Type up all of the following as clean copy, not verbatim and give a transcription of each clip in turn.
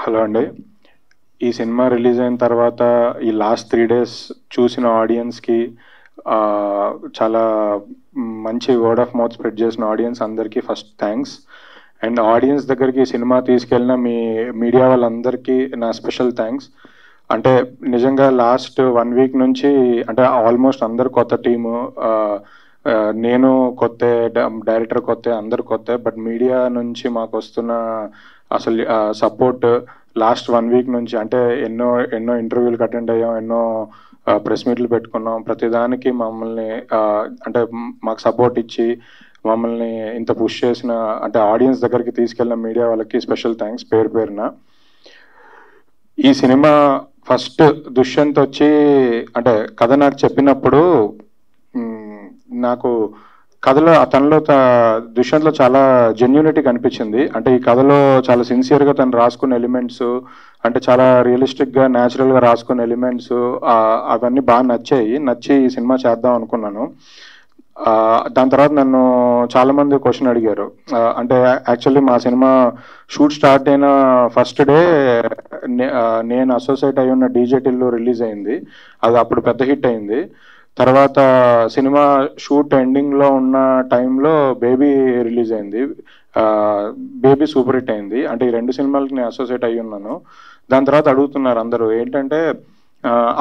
Hello అండి. ఈ cinema release అయిన తర్వాత ఈ లాస్ట్ 3 డేస్ చూసిన ఆడియన్స్‌కి చాలా మంచి వర్డ్ ఆఫ్ మౌత్ స్ప్రెడ్ చేసిన ఆడియన్స్ అందరికీ ఫస్ట్ థ్యాంక్స్. అండ్ ఆడియన్స్ దగ్గరికి ఈ సినిమా తీసుకెళ్ళిన మీడియా వాళ్ళందరికీ నా స్పెషల్ థ్యాంక్స్. అంటే నిజంగా లాస్ట్ 1 వీక్ నుంచి అంటే ఆల్మోస్ట్ అందరు కొత్త టీము. నేను కొత్తే, డైరెక్టర్ కొత్తే, అందరు కొత్తే. బట్ మీడియా నుంచి మాకు వస్తున్న అసలు సపోర్ట్ లాస్ట్ 1 వీక్ నుంచి అంటే ఎన్నో ఎన్నో ఇంటర్వ్యూలకు అటెండ్ అయ్యాం, ఎన్నో ప్రెస్ మీట్లు పెట్టుకున్నాం. ప్రతిదానికి మమ్మల్ని అంటే మాకు సపోర్ట్ ఇచ్చి మమ్మల్ని ఇంత పుష్ చేసిన అంటే ఆడియన్స్ దగ్గరికి తీసుకెళ్ళిన మీడియా వాళ్ళకి స్పెషల్ థ్యాంక్స్ పేరు పేరున. ఈ సినిమా ఫస్ట్ దుష్యంత్ వచ్చి అంటే కథ నాకు చెప్పినప్పుడు నాకు కథలో తనలో దుష్యంత్లో చాలా జెన్యూనిటీ కనిపించింది. అంటే ఈ కథలో చాలా సిన్సియర్గా తను రాసుకున్న ఎలిమెంట్స్ అంటే చాలా రియలిస్టిక్గా న్యాచురల్గా రాసుకున్న ఎలిమెంట్స్ అవన్నీ బాగా నచ్చి ఈ సినిమా చేద్దాం అనుకున్నాను. దాని తర్వాత నన్ను చాలామంది క్వశ్చన్ అడిగారు. అంటే యాక్చువల్లీ మా సినిమా షూట్ స్టార్ట్ అయిన ఫస్ట్ డే నేను అసోసియేట్ అయి ఉన్న డీజే టిల్లు రిలీజ్ అయింది. అది అప్పుడు పెద్ద హిట్ అయింది. తర్వాత సినిమా షూట్ ఎండింగ్లో ఉన్న టైంలో బేబీ రిలీజ్ అయింది. బేబీ సూపర్ హిట్ అయింది. అంటే ఈ 2 సినిమాలకి నేను అసోసియేట్ అయ్యి ఉన్నాను. దాని తర్వాత అడుగుతున్నారు అందరూ ఏంటంటే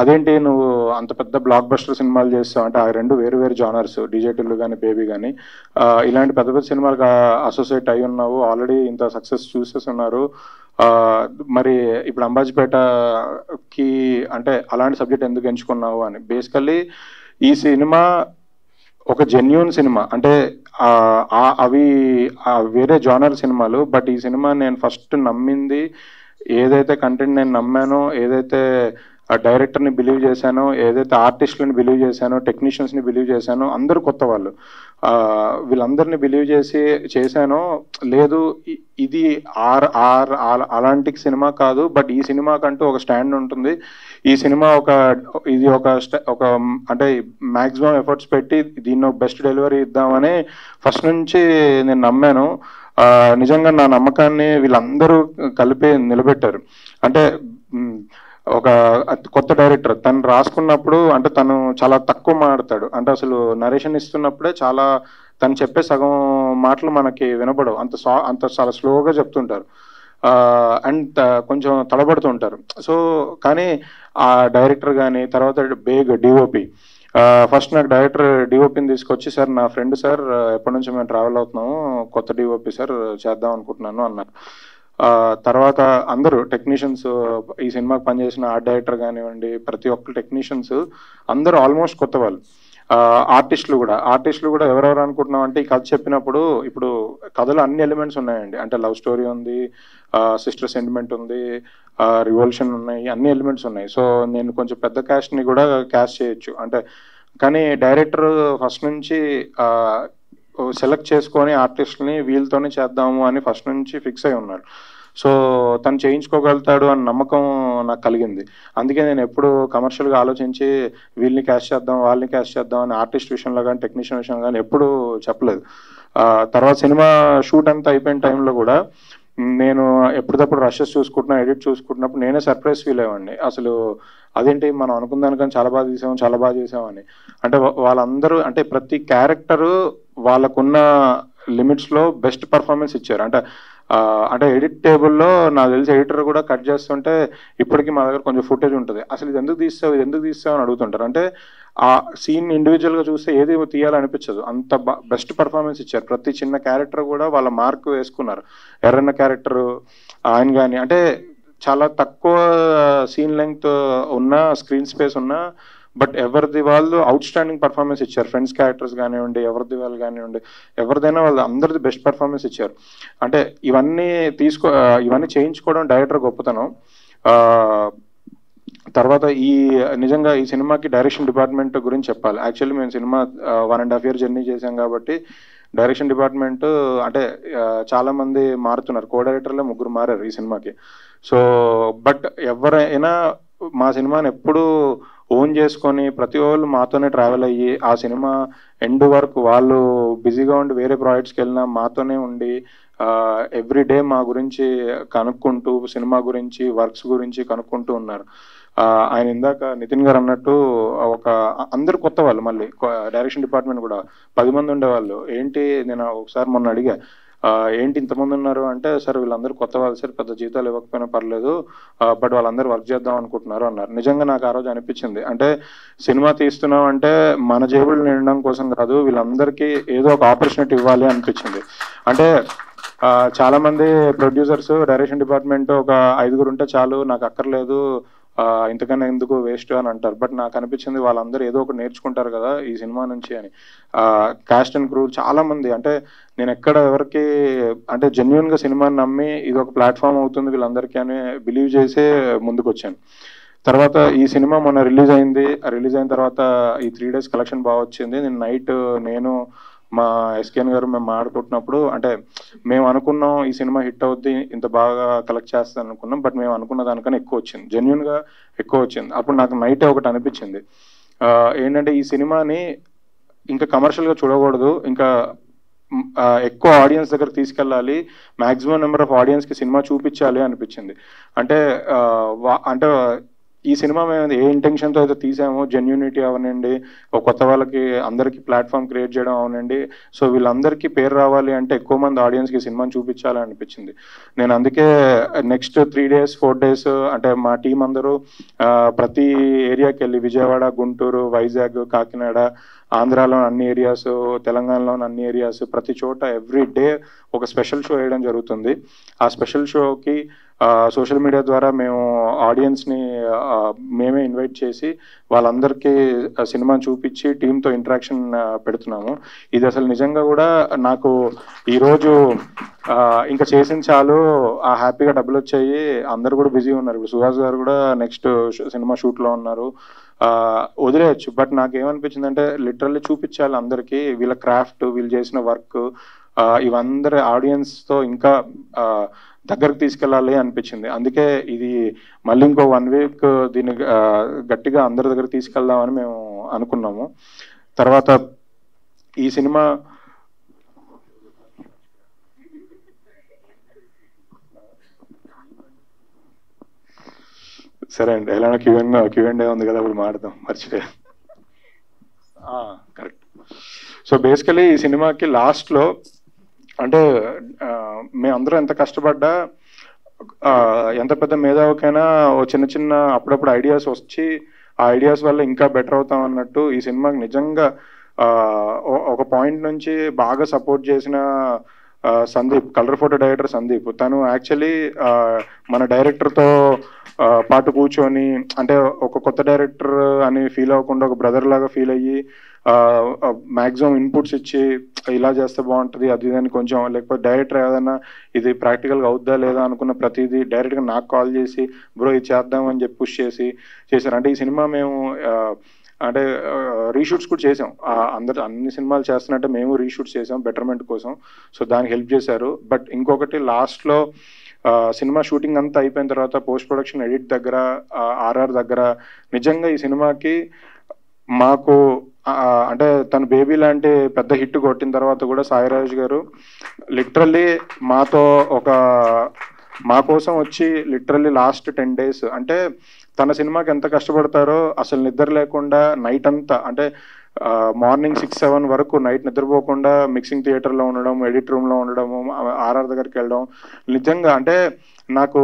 అదేంటి నువ్వు అంత పెద్ద బ్లాక్ బస్టర్ సినిమాలు చేస్తావు అంటే ఆ 2 వేరు వేరు జానర్స్, డీజే టిల్లు కానీ బేబీ కానీ. ఇలాంటి పెద్ద పెద్ద సినిమాలకు అసోసియేట్ అయి ఉన్నావు, ఆల్రెడీ ఇంత సక్సెస్ చూసేస్తున్నారు. మరి ఇప్పుడు అంబాజీపేటకి అంటే అలాంటి సబ్జెక్ట్ ఎందుకు ఎంచుకున్నావు అని. బేసికల్లీ ఈ సినిమా ఒక జెన్యూన్ సినిమా. అంటే అవి వేరే జానర్ సినిమాలు. బట్ ఈ సినిమా నేను ఫస్ట్ నమ్మింది ఏదైతే కంటెంట్ నేను నమ్మానో, ఏదైతే డైరెక్టర్ని బిలీవ్ చేశానో, ఏదైతే ఆర్టిస్టులని బిలీవ్ చేశానో, టెక్నీషియన్స్ని బిలీవ్ చేశానో, అందరూ కొత్త వాళ్ళు, వీళ్ళందరినీ బిలీవ్ చేశానో లేదు ఇది అలాంటి సినిమా కాదు. బట్ ఈ సినిమాకంటూ ఒక స్టాండ్ ఉంటుంది. ఈ సినిమా ఇది ఒక అంటే మ్యాక్సిమం ఎఫర్ట్స్ పెట్టి దీన్ని బెస్ట్ డెలివరీ ఇద్దామని ఫస్ట్ నుంచి నేను నమ్మాను. నిజంగా నా నమ్మకాన్ని వీళ్ళందరూ కలిపి నిలబెట్టారు. అంటే ఒక కొత్త డైరెక్టర్ తను రాసుకున్నప్పుడు అంటే తను చాలా తక్కువ మాట్లాడతాడు. అంటే అసలు నరేషన్ ఇస్తున్నప్పుడే తను చెప్పే సగం మాటలు మనకి వినపడవు. అంత చాలా స్లోగా చెప్తుంటారు అండ్ కొంచెం తడబడుతుంటారు. సో కానీ ఆ డైరెక్టర్ కానీ తర్వాత డిఓపి ఫస్ట్ నాకు డైరెక్టర్ డిఓపిని తీసుకొచ్చి సార్ నా ఫ్రెండ్ సార్ ఎప్పటి నుంచి మేము ట్రావెల్ అవుతున్నాము, కొత్త డిఓపి సార్ చేద్దాం అనుకుంటున్నాను అన్నారు. తర్వాత అందరూ టెక్నీషియన్స్ ఈ సినిమాకి పనిచేసిన ఆర్ట్ డైరెక్టర్ కానివ్వండి, ప్రతి ఒక్క టెక్నీషియన్స్ అందరూ ఆల్మోస్ట్ కొత్త వాళ్ళు. ఆర్టిస్టులు కూడా ఎవరెవరు అనుకుంటున్నాం అంటే ఈ కథ చెప్పినప్పుడు ఇప్పుడు కథలో అన్ని ఎలిమెంట్స్ ఉన్నాయండి. అంటే లవ్ స్టోరీ ఉంది, సిస్టర్ సెంటిమెంట్ ఉంది, రివల్యూషన్ ఉన్నాయి, అన్ని ఎలిమెంట్స్ ఉన్నాయి. సో నేను కొంచెం పెద్ద క్యాస్ట్ని కూడా క్యాస్ట్ చేయొచ్చు అంటే. కానీ డైరెక్టర్ ఫస్ట్ నుంచి సెలెక్ట్ చేసుకొని ఆర్టిస్ట్ని వీళ్ళతోనే చేద్దాము అని ఫస్ట్ నుంచి ఫిక్స్ అయి ఉన్నారు. సో తను చేయించుకోగలుగుతాడు అని నమ్మకం నాకు కలిగింది. అందుకే నేను ఎప్పుడు కమర్షియల్గా ఆలోచించి వీళ్ళని క్యాస్ట్ చేద్దాం వాళ్ళని క్యాస్ట్ చేద్దాం అని ఆర్టిస్ట్ విషయంలో కానీ టెక్నీషియన్ విషయంలో కానీ ఎప్పుడు చెప్పలేదు. తర్వాత సినిమా షూట్ అంతా అయిపోయిన టైంలో కూడా నేను ఎప్పటికప్పుడు రషెస్ ఎడిట్ చూసుకుంటున్నప్పుడు నేనే సర్ప్రైజ్ ఫీల్ అయ్యామండి. అసలు అదేంటి మనం అనుకున్న దానికని చాలా బాగా చేసామని. అంటే వాళ్ళందరూ అంటే ప్రతి క్యారెక్టరు వాళ్ళకున్న లిమిట్స్లో బెస్ట్ పర్ఫార్మెన్స్ ఇచ్చారు. అంటే ఎడిట్ టేబుల్లో నాకు తెలిసి ఎడిటర్ కూడా కట్ చేస్తుంటే ఇప్పటికీ మా దగ్గర కొంచెం ఫుటేజ్ ఉంటుంది. అసలు ఇది ఎందుకు తీస్తావు అని అడుగుతుంటారు. అంటే ఆ సీన్ ఇండివిజువల్గా చూస్తే ఏది తీయాలనిపించదు, అంత బెస్ట్ పర్ఫార్మెన్స్ ఇచ్చారు. ప్రతి చిన్న క్యారెక్టర్ కూడా వాళ్ళ మార్క్ వేసుకున్నారు. ఎర్రన్న క్యారెక్టర్ ఆయన కానీ అంటే చాలా తక్కువ సీన్ లెంగ్త్ ఉన్న, స్క్రీన్ స్పేస్ ఉన్న, బట్ ఎవరిది వాళ్ళు అవుట్ స్టాండింగ్ పర్ఫార్మెన్స్ ఇచ్చారు. ఫ్రెండ్స్ క్యారెక్టర్స్ కానివ్వండి, ఎవరిది వాళ్ళు కానివ్వండి, ఎవరిదైనా వాళ్ళు అందరిది బెస్ట్ పర్ఫార్మెన్స్ ఇచ్చారు. అంటే ఇవన్నీ చేయించుకోవడం డైరెక్టర్ గొప్పతనం. తర్వాత నిజంగా ఈ సినిమాకి డైరెక్షన్ డిపార్ట్మెంట్ గురించి చెప్పాలి. యాక్చువల్లీ మేము సినిమా 1.5 year జర్నీ చేసాం కాబట్టి డైరెక్షన్ డిపార్ట్మెంట్ అంటే చాలా మంది మారుతున్నారు. కో డైరెక్టర్లే 3 మారారు ఈ సినిమాకి. సో బట్ ఎవరైనా మా సినిమాని ఎప్పుడు ఓన్ చేసుకొని ప్రతి వాళ్ళు మాతోనే ట్రావెల్ అయ్యి ఆ సినిమా ఎండ్ వరకు వాళ్ళు బిజీగా ఉండి వేరే ప్రాజెక్ట్స్కి వెళ్ళినా మాతోనే ఉండి ఎవ్రీ డే మా గురించి కనుక్కుంటూ సినిమా గురించి వర్క్స్ గురించి కనుక్కుంటూ ఉన్నారు. ఆయన ఇందాక నితిన్ గారు అన్నట్టు ఒక అందరు కొత్త వాళ్ళు, మళ్ళీ డైరెక్షన్ డిపార్ట్మెంట్ కూడా 10 మంది ఉండేవాళ్ళు. ఏంటి నేను ఒకసారి మొన్న అడిగా, ఏంటి ఇంతమంది ఉన్నారు అంటే, సార్ వీళ్ళందరూ కొత్త వాళ్ళు సార్, పెద్ద జీతాలు ఇవ్వకపోయినా పర్లేదు, బట్ వాళ్ళందరూ వర్క్ చేద్దాం అనుకుంటున్నారు అన్నారు. నిజంగా నాకు ఆ రోజు అనిపించింది, అంటే సినిమా తీస్తున్నాం అంటే మన జేబులు నిండడం కోసం కాదు, వీళ్ళందరికీ ఏదో ఒక ఆపర్చునిటీ ఇవ్వాలి అనిపించింది. అంటే చాలా మంది ప్రొడ్యూసర్స్ డైరెక్షన్ డిపార్ట్మెంట్ ఒక 5 ఉంటే చాలు, నాకు అక్కర్లేదు, ఇంతకన్నా ఎందుకు వేస్ట్ అని అంటారు. బట్ నాకు అనిపించింది వాళ్ళందరూ ఏదో ఒకటి నేర్చుకుంటారు కదా ఈ సినిమా నుంచి అని. కాస్ట్ అండ్ క్రూ చాలా మంది, అంటే నేను ఎక్కడ ఎవరికి అంటే జెన్యున్ గా సినిమాని నమ్మి ఇది ఒక ప్లాట్ఫామ్ అవుతుంది వీళ్ళందరికీ అని బిలీవ్ చేసే ముందుకు వచ్చాను. తర్వాత ఈ సినిమా మొన్న రిలీజ్ అయింది. రిలీజ్ అయిన తర్వాత ఈ 3 days కలెక్షన్ బాగా వచ్చింది. నేను నైట్ మా ఎస్కేఎన్ గారు మేము మాట్లాడుకుంటున్నప్పుడు, అంటే మేము అనుకున్నాం ఈ సినిమా హిట్ అవుద్ది, ఇంత బాగా కలెక్ట్ చేస్తాను అనుకున్నాం, బట్ మేము అనుకున్న దానికన్నా ఎక్కువ వచ్చింది, జెన్యున్ గా ఎక్కువ వచ్చింది. అప్పుడు నాకు నైట్ ఒకటి అనిపించింది, ఏంటంటే ఈ సినిమాని ఇంకా కమర్షియల్ గా చూడకూడదు, ఇంకా ఎక్కువ ఆడియన్స్ దగ్గర తీసుకెళ్ళాలి, మాక్సిమం నెంబర్ ఆఫ్ ఆడియన్స్ కి సినిమా చూపించాలి అనిపించింది. అంటే అంటే ఈ సినిమా మేము ఏ ఇంటెన్షన్తో అయితే తీసామో, జెన్యూనిటీ అవనండి, ఒక కొత్త వాళ్ళకి అందరికీ ప్లాట్ఫామ్ క్రియేట్ చేయడం అవనండి, సో వీళ్ళందరికీ పేరు రావాలి అంటే ఎక్కువ మంది ఆడియన్స్కి సినిమాని చూపించాలి అనిపించింది. నేను అందుకే నెక్స్ట్ 3 days 4 days అంటే మా టీం అందరూ ప్రతి ఏరియాకి వెళ్ళి, విజయవాడ, గుంటూరు, వైజాగ్, కాకినాడ, ఆంధ్రాలో అన్ని ఏరియాస్, తెలంగాణలోని అన్ని ఏరియాస్, ప్రతి చోట ఎవ్రీ డే ఒక స్పెషల్ షో వేయడం జరుగుతుంది. ఆ స్పెషల్ షోకి సోషల్ మీడియా ద్వారా మేము ఆడియన్స్ని మేమే ఇన్వైట్ చేసి వాళ్ళందరికీ సినిమాని చూపించి టీంతో ఇంటరాక్షన్ పెడుతున్నాము. ఇది అసలు నిజంగా కూడా నాకు ఈరోజు ఇంకా చేసిన చాలు, హ్యాపీగా డబ్బులు వచ్చాయి, అందరు కూడా బిజీ ఉన్నారు. ఇప్పుడు సుహాస్ గారు కూడా నెక్స్ట్ సినిమా షూట్లో ఉన్నారు, వదిలేయచ్చు. బట్ నాకేమనిపించింది అంటే లిటరల్లీ చూపించాలి అందరికీ వీళ్ళ క్రాఫ్ట్, వీళ్ళు చేసిన వర్క్, ఇవందరి ఆడియన్స్తో ఇంకా దగ్గరకు తీసుకెళ్ళాలి అనిపించింది. అందుకే ఇది మళ్ళీ ఇంకో 1 week దీన్ని గట్టిగా అందరి దగ్గర తీసుకెళ్దామని మేము అనుకున్నాము. తర్వాత ఈ సినిమా సరే అండి, ఎలా క్యూఎండే ఉంది కదా, ఇప్పుడు మాట్లాడదాం, మర్చిపోయా. కరెక్ట్. సో బేసికలీ ఈ సినిమాకి లాస్ట్లో, అంటే మేమందరం ఎంత కష్టపడ్డా, ఎంత పెద్ద మేధావికైనా చిన్న చిన్న అప్పుడప్పుడు ఐడియాస్ వచ్చి ఆ ఐడియాస్ వల్ల ఇంకా బెటర్ అవుతాం అన్నట్టు, ఈ సినిమాకి నిజంగా ఒక పాయింట్ నుంచి బాగా సపోర్ట్ చేసిన Sandeep, colour photo director Sandeep, తను యాక్చువల్లీ మన డైరెక్టర్తో పాటు కూర్చొని, అంటే ఒక కొత్త డైరెక్టర్ అని ఫీల్ అవ్వకుండా ఒక బ్రదర్ లాగా ఫీల్ అయ్యి మ్యాక్సిమం ఇన్పుట్స్ ఇచ్చి ఇలా చేస్తే బాగుంటుంది అది అని కొంచెం, లేకపోతే డైరెక్టర్ ఏదైనా ఇది ప్రాక్టికల్గా అవుద్దా లేదా అనుకున్న ప్రతిదీ డైరెక్ట్గా నాకు కాల్ చేసి బ్రో ఇది చేద్దామని చెప్పి పుష్ చేశారు. అంటే ఈ సినిమా మేము అంటే రీషూట్స్ కూడా చేసాం, అన్ని సినిమాలు చేస్తున్నట్టే మేము రీషూట్స్ చేసాం బెటర్మెంట్ కోసం, సో దానికి హెల్ప్ చేశారు. బట్ ఇంకొకటి లాస్ట్లో సినిమా షూటింగ్ అంతా అయిపోయిన తర్వాత పోస్ట్ ప్రొడక్షన్ ఎడిట్ దగ్గర, ఆర్ఆర్ దగ్గర, నిజంగా ఈ సినిమాకి మాకు అంటే తన బేబీ లాంటి పెద్ద హిట్ కొట్టిన తర్వాత కూడా సాయిరాజ్ గారు లిటరల్లీ మాతో మా కోసం వచ్చి లిటరల్లీ లాస్ట్ 10 days, అంటే తన సినిమాకి ఎంత కష్టపడతారో అసలు నిద్ర లేకుండా నైట్ అంతా, అంటే మార్నింగ్ 6-7 వరకు నైట్ నిద్రపోకుండా మిక్సింగ్ థియేటర్లో ఉండడం, ఎడిట్ రూమ్లో ఉండడము, ఆర్ఆర్ దగ్గరికి వెళ్ళడం, నిజంగా అంటే నాకు,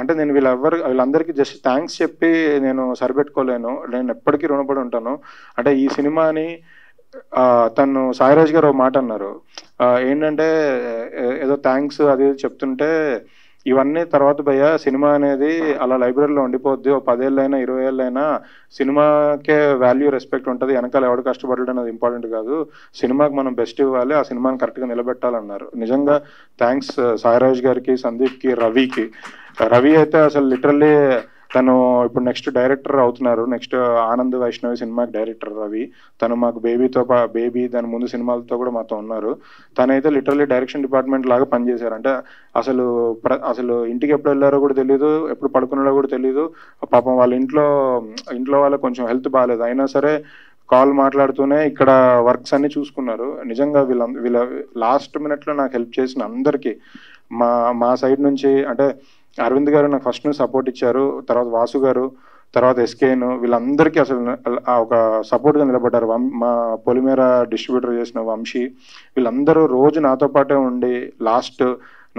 అంటే నేను వీళ్ళందరికీ జస్ట్ థ్యాంక్స్ చెప్పి నేను సరిపెట్టుకోలేను, నేను ఎప్పటికీ రుణపడి ఉంటాను. అంటే ఈ సినిమాని తను సాయిరాజ్ గారు ఒక మాట అన్నారు, ఏంటంటే ఏదో థ్యాంక్స్ అది చెప్తుంటే, ఇవన్నీ తర్వాత భయ్య సినిమా అనేది అలా లైబ్రరీలో ఉండిపోద్ది, ఓ 10 ఏళ్ళైనా 20 ఏళ్ళైనా సినిమాకే వాల్యూ రెస్పెక్ట్ ఉంటుంది, వెనకాల ఎవడు కష్టపడడం అనేది ఇంపార్టెంట్ కాదు, సినిమాకి మనం బెస్ట్ ఇవ్వాలి, ఆ సినిమాని కరెక్ట్గా నిలబెట్టాలన్నారు. నిజంగా థ్యాంక్స్ సాయిరాజ్ గారికి, సందీప్కి, రవికి. రవి అయితే అసలు లిటరల్లీ తను ఇప్పుడు నెక్స్ట్ డైరెక్టర్ అవుతున్నారు. నెక్స్ట్ ఆనంద్ వైష్ణవి సినిమాకి డైరెక్టర్ రవి. తను మాకు బేబీ దాని ముందు సినిమాలతో కూడా మాతో ఉన్నారు. తనైతే లిటరల్లీ డైరెక్షన్ డిపార్ట్మెంట్ లాగా పనిచేశారు. అంటే అసలు ఇంటికి ఎప్పుడు వెళ్ళారో కూడా తెలియదు, ఎప్పుడు పడుకున్నారో కూడా తెలియదు. పాపం వాళ్ళ ఇంట్లో వాళ్ళకి కొంచెం హెల్త్ బాగాలేదు, అయినా సరే కాల్ మాట్లాడుతూనే ఇక్కడ వర్క్స్ అన్ని చూసుకున్నారు. నిజంగా వీళ్ళ లాస్ట్ మినిట్లో నాకు హెల్ప్ చేసిన అందరికీ మా సైడ్ నుంచి, అంటే అరవింద్ గారు నాకు ఫస్ట్ నుంచి సపోర్ట్ ఇచ్చారు, తర్వాత వాసు గారు, తర్వాత ఎస్కేను, వీళ్ళందరికీ అసలు ఒక సపోర్ట్గా నిలబడ్డారు. మా పొలిమేర డిస్ట్రిబ్యూటర్ చేసిన వంశీ, వీళ్ళందరూ రోజు నాతో పాటే ఉండి లాస్ట్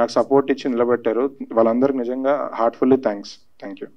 నాకు సపోర్ట్ ఇచ్చి నిలబెట్టారు. వాళ్ళందరికీ నిజంగా హార్ట్ఫుల్లీ థ్యాంక్స్. Thank you.